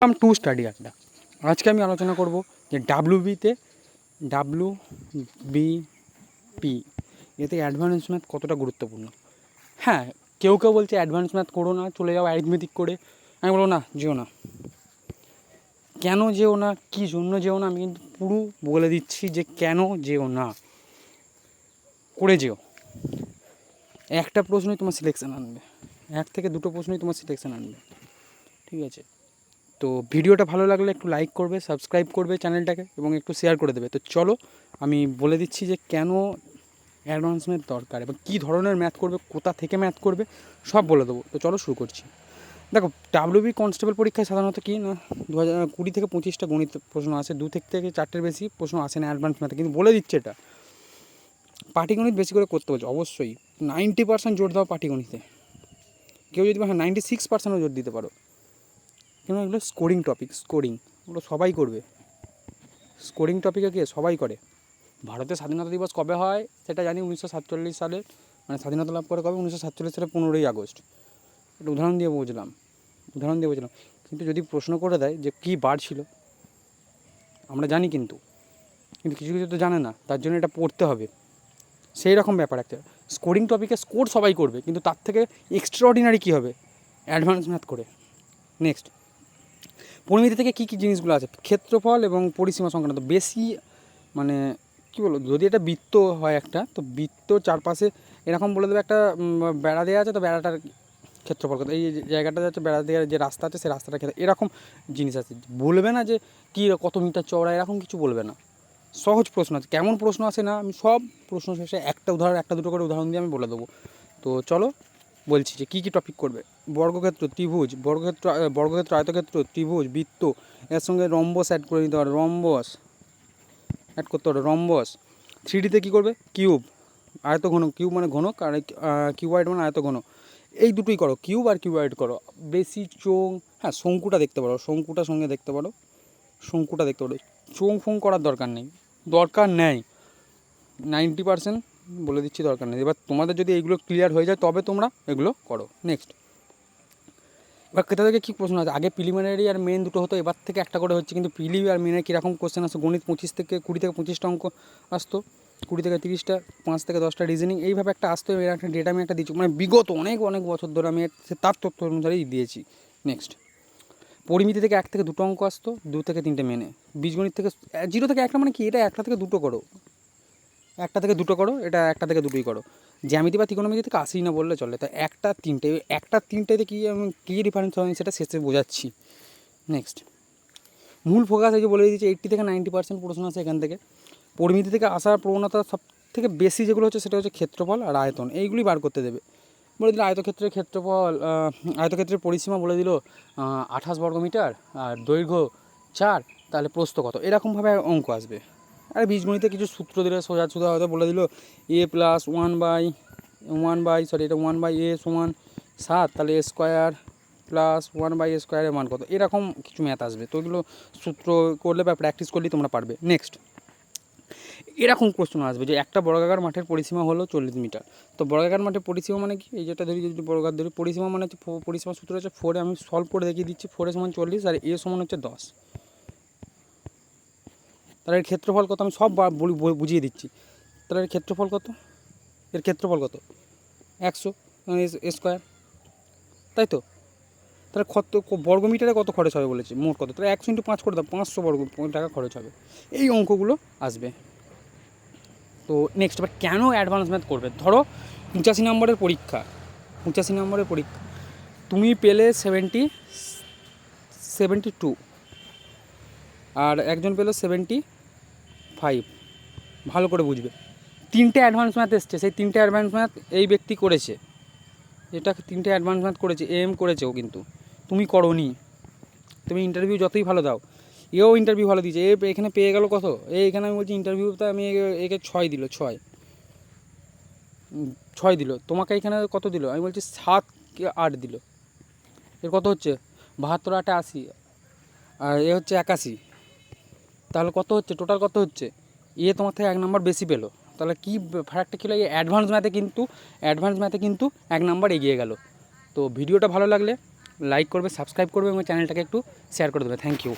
To study আড্ডা। আজকে আমি আলোচনা করব যে ডাব্লিউবিপি এতে অ্যাডভান্স ম্যাথ কতটা গুরুত্বপূর্ণ। হ্যাঁ, কেউ কেউ বলছে অ্যাডভান্স ম্যাথ করো না, চলে যাও অ্যারিথমেটিক করে। আমি বলবো না, যেও না। কেন যেও না, কী জন্য যেও না, আমি কিন্তু পুরো বলে দিচ্ছি যে কেন যেও না, করে যেও। একটা প্রশ্নই তোমার সিলেকশান আনবে, 1 থেকে 2টো প্রশ্নই তোমার সিলেকশান আনবে, ঠিক আছে? তো ভিডিওটা ভালো লাগলে একটু লাইক করবে, সাবস্ক্রাইব করবে চ্যানেলটাকে এবং একটু শেয়ার করে দেবে। তো চলো আমি বলে দিচ্ছি যে কেন অ্যাডভান্স ম্যাথ দরকার এবং কী ধরনের ম্যাথ করবে, কোথা থেকে ম্যাথ করবে, সব বলে দেবো। তো চলো শুরু করছি। দেখো, ডাব্লিউবি কনস্টেবল পরীক্ষায় সাধারণত কি না 2020 থেকে 25টা গণিত প্রশ্ন আসে, 2 থেকে 4টের বেশি প্রশ্ন আসে না অ্যাডভান্স ম্যাথে। কিন্তু বলে দিচ্ছে এটা পাটিগণিত বেশি করে করতে বলছে। অবশ্যই 90% জোর দাও পাটিগণিতে। কেউ যদি 96%ও জোর দিতে পারো, কেন এগুলো স্কোরিং টপিক। ওগুলো সবাই করবে। স্কোরিং টপিকে কে সবাই করে। ভারতের স্বাধীনতা দিবস কবে হয় সেটা জানি, 1947 সালে, মানে স্বাধীনতা লাভ করে কবে, 1947 সালে 15ই আগস্ট। একটা উদাহরণ দিয়ে বুঝলাম। কিন্তু যদি প্রশ্ন করে দেয় যে কী বার ছিল, আমরা জানি কিন্তু কিছু কিছু তো জানে না, তার জন্য এটা পড়তে হবে। সেই রকম ব্যাপার একটা। স্কোরিং টপিকে স্কোর সবাই করবে, কিন্তু তার থেকে এক্সট্রাঅর্ডিনারি কী হবে, অ্যাডভান্স ম্যাথ করে। নেক্সট, পরিমিতি থেকে কী কী জিনিসগুলো আছে, ক্ষেত্রফল এবং পরিসীমা সংক্রান্ত বেশি, মানে কী বলবো, যদি এটা বৃত্ত হয় একটা, তো বৃত্তর চারপাশে এরকম বলে দেবে একটা বেড়া দেওয়া আছে, তো বেড়াটার ক্ষেত্রফল কত, এই জায়গাটা যাচ্ছে বেড়া দেওয়ার যে রাস্তা আছে সেই রাস্তাটার ক্ষেত্রে, এরকম জিনিস আছে। বলবে না যে কী কত মিটার চওড়া, এরকম কিছু বলবে না। সহজ প্রশ্ন আছে। কেমন প্রশ্ন আসে না, আমি সব প্রশ্ন শেষে একটা দুটো করে উদাহরণ দিয়ে আমি বলে দেবো। তো চলো বলছি যে কী কী টপিক করবে। বর্গক্ষেত্র, ত্রিভুজ, বর্গক্ষেত্র, আয়তক্ষেত্র, ত্রিভুজ, বৃত্ত, এর সঙ্গে রম্বস অ্যাড করে নিতে পারো, রম্বস অ্যাড করতে পারো, রম্বস। 3Dতে কী করবে, কিউব, আয়তঘনক, কিউব মানে ঘনক, আর কিউবয়েড মানে আয়তঘনক। এই দুটোই করো, কিউব আর কিউবয়েড করো। বেশি চোং, হ্যাঁ শঙ্কুটা দেখতে পারো, শঙ্কুটা সঙ্গে দেখতে পারো, চোং ফোং করার দরকার নেই, 90% বলে দিচ্ছি দরকার নেই। এবার তোমাদের যদি এইগুলো ক্লিয়ার হয়ে যায় তবে তোমরা এগুলো করো। নেক্সট, এবার কোথা থেকে কী প্রশ্ন আছে, আগে প্রিলিমিনারি আর মেন দুটো হতো, এবার থেকে একটা করে হচ্ছে। কিন্তু প্রিলি আর মেনে কীরকম কোশ্চেন আসতো, গণিত 20 থেকে 25টা অঙ্ক আসতো, 20 থেকে 30টা, 5 থেকে 10টা রিজনিং, এইভাবে একটা আসতো। এর একটা ডেটা আমি একটা দিচ্ছি, মানে বিগত অনেক বছর ধরে আমি তার তথ্য অনুসারেই দিয়েছি। নেক্সট, পরিমিতি থেকে 1 থেকে 2টো অঙ্ক আসতো, 2 থেকে 3টে মেনে। বীজগণিত থেকে 0 থেকে 1টা, মানে কি এটা 1টা থেকে 2টো করো, 1টা থেকে 2টো করো, এটা 1টা থেকে 2টোই করো। জ্যামিতি বা ত্রিকোণমিতি থেকে আসেই না বললে চলে। তাই 1টা 3টেতে কী ডিফারেন্স হয় সেটা শেষে বোঝাচ্ছি। নেক্সট, মূল ফোকাস এই যে বলে দিয়েছি, 80 থেকে 90% প্রশ্ন আসে এখান থেকে। পরিমিতি থেকে আসার প্রবণতা সব থেকে বেশি যেগুলো হচ্ছে সেটা হচ্ছে ক্ষেত্রফল আর আয়তন, এইগুলি বার করতে দেবে। বলে দিল আয়তক্ষেত্রের ক্ষেত্রফল, আয়তক্ষেত্রের পরিসীমা বলে দিল 28 বর্গমিটার, আর দৈর্ঘ্য 4, তাহলে প্রস্থ কত, এরকমভাবে অঙ্ক আসবে। আর বীজগণিতে কিছু সূত্র দিলে সোজা হয়তো বলে দিল a প্লাস 1/a সমান 7, তাহলে a স্কোয়ার প্লাস 1/a স্কোয়ারের মান কত, এরকম কিছু ম্যাথ আসবে। তো এগুলো সূত্র করলে বা প্র্যাকটিস করলেই তোমরা পারবে। নেক্সট, এরকম কোশ্চেন আসবে যে একটা বর্গাকার মাঠের পরিসীমা হলো 40 মিটার। তো বর্গাকার মাঠের পরিসীমা মানে কি, এই যেটা ধরি, যদি বর্গাকার ধরি, পরিসীমা মানে হচ্ছে, পরিসীমা সূত্র হচ্ছে 4, আমি সলভ করে দেখিয়ে দিচ্ছি। 4 সমান 40 আর a সমান হচ্ছে 10। তাহলে এর ক্ষেত্রফল কত, আমি সব বুঝিয়ে দিচ্ছি। তাহলে এর ক্ষেত্রফল কত, 100 স্কোয়ার, তাই তো? তাহলে কত বর্গমিটারে কত খরচ হবে বলেছে, মোট কত, তাহলে 100 × 5 করে দাও, 500 বর্গ টাকা খরচ হবে। এই অঙ্কগুলো আসবে। তো নেক্সট, এবার কেন অ্যাডভান্স ম্যাথ করবে। ধরো 85 নম্বরের পরীক্ষা, তুমি পেলে 72, আর একজন পেলো 75। ভালো করে বুঝবে, 3টে অ্যাডভান্স ম্যাথ এসছে, সেই 3টে অ্যাডভান্স ম্যাথ এই ব্যক্তি করেছে, এটা 3টে অ্যাডভান্স ম্যাথ করেছে, করেছেও, কিন্তু তুমি করোনি। তুমি ইন্টারভিউ যতই ভালো দাও, এও ইন্টারভিউ ভালো দিয়েছে, এখানে পেয়ে গেল কত, এখানে আমি বলছি ইন্টারভিউতে আমি একে 6 দিল, 6 দিল, তোমাকে এখানে কত দিল, আমি বলছি 7 কি 8 দিল। এর কত হচ্ছে 72, 8, 80, আর এ হচ্ছে 81। তাহলে কত হচ্ছে, টোটাল কত হচ্ছে, তোমার থেকে 1 নাম্বার বেশি পেলো। তাহলে কি ফারাকটা ছিল, এই অ্যাডভান্স ম্যাথে কিন্তু 1 নাম্বার এগিয়ে গেল। তো ভিডিওটা ভালো লাগলে লাইক করবে, সাবস্ক্রাইব করবে এবং চ্যানেলটাকে একটু শেয়ার করে দেবে। Thank you.